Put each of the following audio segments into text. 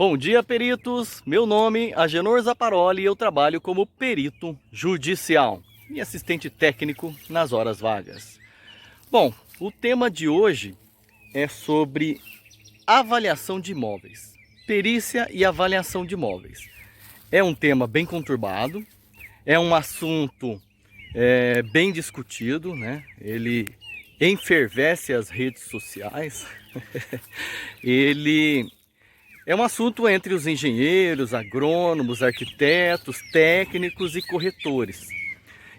Bom dia, peritos! Meu nome é Agenor Zaparoli e eu trabalho como perito judicial e assistente técnico nas horas vagas. Bom, o tema de hoje é sobre avaliação de imóveis, perícia e avaliação de imóveis. É um tema bem conturbado, é um assunto bem discutido, né? Ele enfervesce as redes sociais, ele é um assunto entre os engenheiros, agrônomos, arquitetos, técnicos e corretores.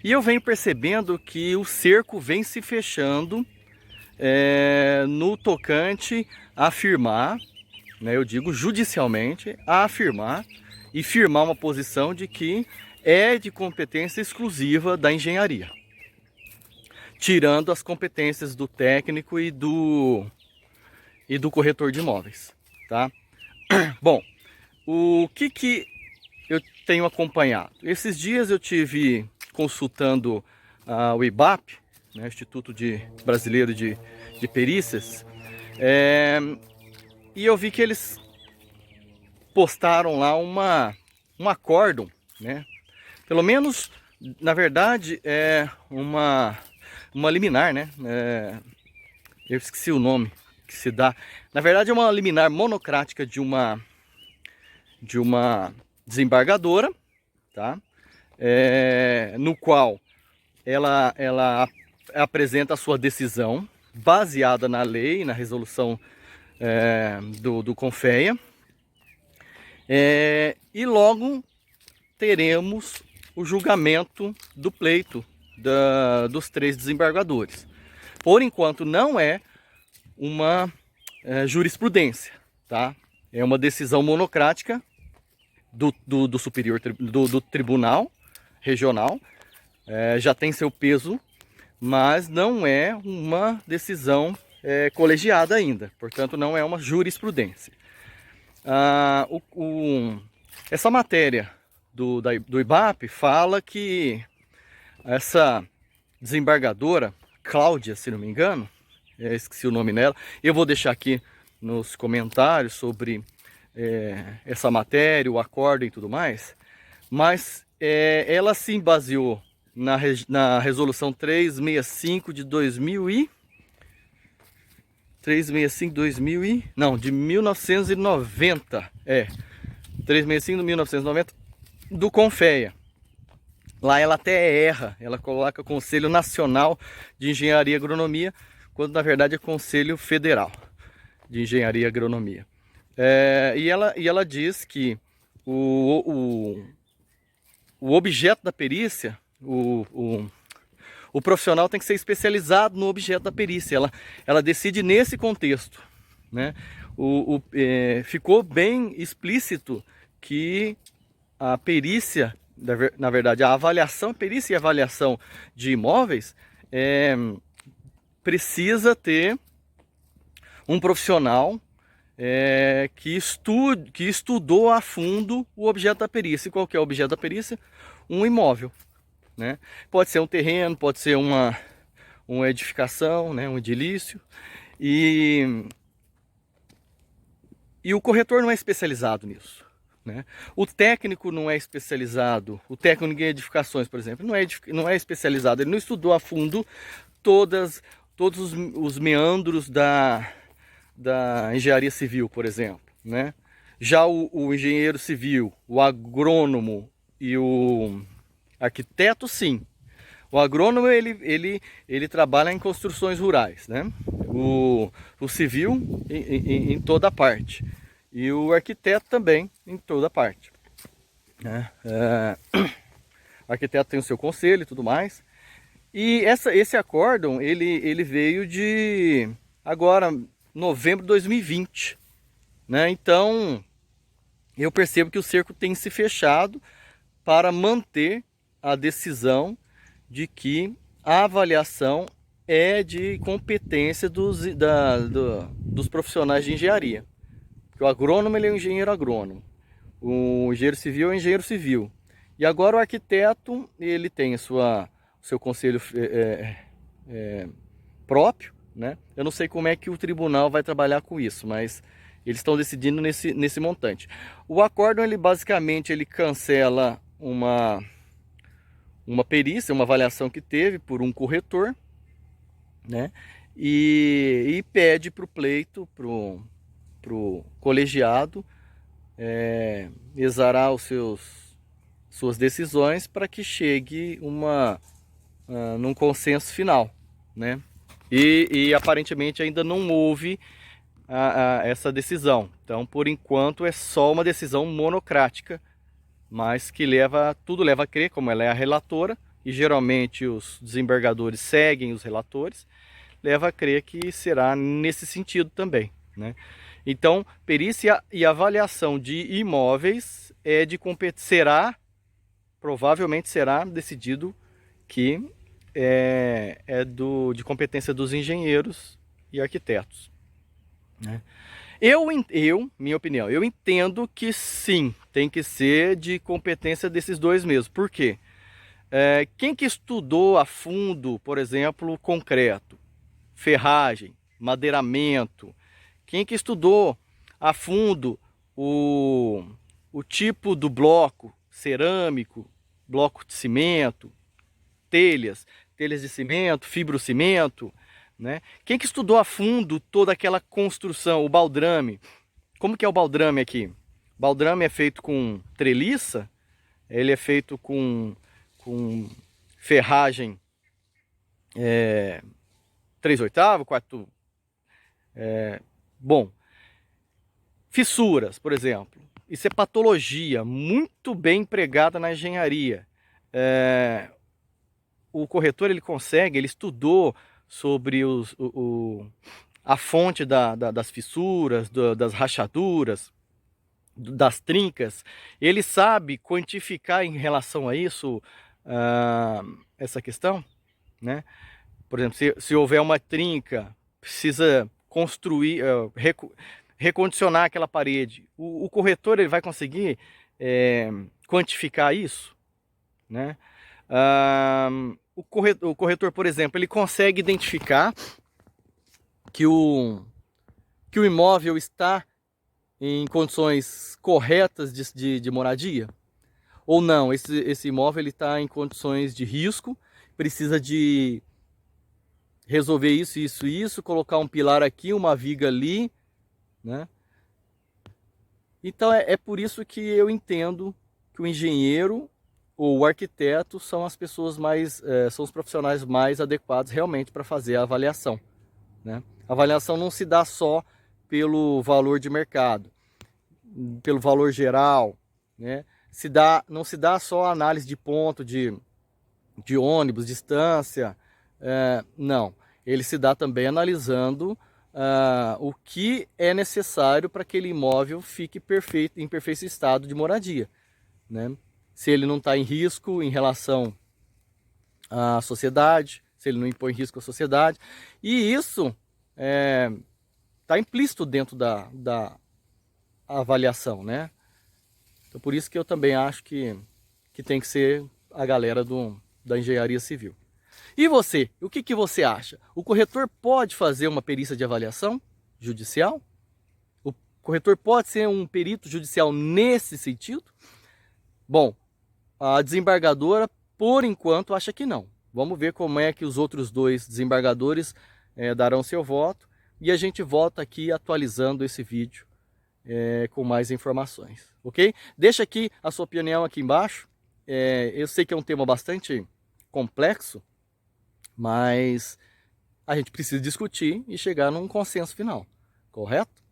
E eu venho percebendo que o cerco vem se fechando no tocante a afirmar, né, eu digo judicialmente, a afirmar e firmar uma posição de que é de competência exclusiva da engenharia, tirando as competências do técnico e do corretor de imóveis, tá? Bom, o que eu tenho acompanhado? Esses dias eu tive consultando o IBAP, né, Instituto Brasileiro de Perícias, e eu vi que eles postaram lá um acórdão, né? Pelo menos, na verdade, é uma liminar, né? Eu esqueci o nome que se dá. Na verdade, é uma liminar monocrática de uma desembargadora, tá? No qual ela apresenta a sua decisão baseada na lei, na resolução do CONFEA, e logo teremos o julgamento do pleito dos três desembargadores. Por enquanto não é uma jurisprudência, tá? É uma decisão monocrática do superior do tribunal regional, já tem seu peso, mas não é uma decisão colegiada ainda, portanto não é uma jurisprudência. Essa matéria do IBAP fala que essa desembargadora, Cláudia, se não me engano, esqueci o nome dela, eu vou deixar aqui nos comentários sobre essa matéria, o acórdão e tudo mais, mas ela se baseou na resolução 365 de 1990, 365 de 1990 do CONFEA. Lá ela até erra, ela coloca Conselho Nacional de Engenharia e Agronomia, quando na verdade é Conselho Federal de Engenharia e Agronomia. E ela diz que o objeto da perícia, o profissional tem que ser especializado no objeto da perícia. Ela decide nesse contexto, né? Ficou bem explícito que a perícia, na verdade, a perícia e avaliação de imóveis precisa ter um profissional que estudou a fundo o objeto da perícia. E qual que é o objeto da perícia? Um imóvel, né? Pode ser um terreno, pode ser uma edificação, né? Um edilício. E o corretor não é especializado nisso, né? O técnico não é especializado, o técnico em edificações, por exemplo, não é especializado, ele não estudou a fundo todos os meandros da engenharia civil, por exemplo, né? Já o engenheiro civil, o agrônomo e o arquiteto, sim. O agrônomo ele trabalha em construções rurais, né? O civil em toda parte e o arquiteto também em toda parte, né? O arquiteto tem o seu conselho e tudo mais. E esse acórdão ele veio de agora novembro de 2020, né? Então eu percebo que o cerco tem se fechado para manter a decisão de que a avaliação é de competência dos profissionais de engenharia. Porque o agrônomo ele é um engenheiro agrônomo, o engenheiro civil é um engenheiro civil. E agora o arquiteto ele tem seu conselho próprio, né? Eu não sei como é que o tribunal vai trabalhar com isso, mas Eles estão decidindo nesse montante. O acórdão, ele basicamente ele cancela uma perícia, uma avaliação que teve por um corretor, né? E pede para o pleito, para o colegiado, exarar suas decisões para que chegue num consenso final, né? E aparentemente ainda não houve essa decisão. Então, por enquanto, é só uma decisão monocrática, mas que tudo leva a crer, como ela é a relatora, e geralmente os desembargadores seguem os relatores, leva a crer que será nesse sentido também, né? Então, perícia e avaliação de imóveis provavelmente será decidido que de competência dos engenheiros e arquitetos, né? Minha opinião, eu entendo que sim, tem que ser de competência desses dois mesmo. Por quê? Quem que estudou a fundo, por exemplo, concreto, ferragem, madeiramento, quem que estudou a fundo o tipo do bloco cerâmico, bloco de cimento, telhas de cimento, fibrocimento, né? Quem que estudou a fundo toda aquela construção, o baldrame? Como que é o baldrame aqui? O baldrame é feito com treliça, ele é feito com ferragem 3/8, 4. Bom, fissuras, por exemplo. Isso é patologia, muito bem empregada na engenharia. O corretor ele estudou sobre a fonte das fissuras, das rachaduras, das trincas. Ele sabe quantificar em relação a isso essa questão, né? Por exemplo, se houver uma trinca, precisa construir, recondicionar aquela parede. O corretor ele vai conseguir quantificar isso, né? O corretor, por exemplo, ele consegue identificar que o imóvel está em condições corretas de moradia? Ou não, esse imóvel está em condições de risco, precisa de resolver isso, colocar um pilar aqui, uma viga ali, né? Então é por isso que eu entendo que o engenheiro ou o arquiteto são as pessoas são os profissionais mais adequados realmente para fazer a avaliação, né? A avaliação não se dá só pelo valor de mercado, pelo valor geral, né? Não se dá só a análise de ponto de ônibus, distância, não. Ele se dá também analisando o que é necessário para que aquele imóvel fique em perfeito estado de moradia, né? Se ele não está em risco em relação à sociedade, se ele não impõe risco à sociedade. E isso está implícito dentro da avaliação, né? Então por isso que eu também acho que tem que ser a galera da engenharia civil. E você? O que você acha? O corretor pode fazer uma perícia de avaliação judicial? O corretor pode ser um perito judicial nesse sentido? Bom, a desembargadora, por enquanto, acha que não. Vamos ver como é que os outros dois desembargadores darão seu voto. E a gente volta aqui atualizando esse vídeo com mais informações, ok? Deixa aqui a sua opinião aqui embaixo. Eu sei que é um tema bastante complexo, mas a gente precisa discutir e chegar num consenso final, correto?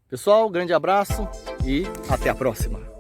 Pessoal, grande abraço e até a próxima!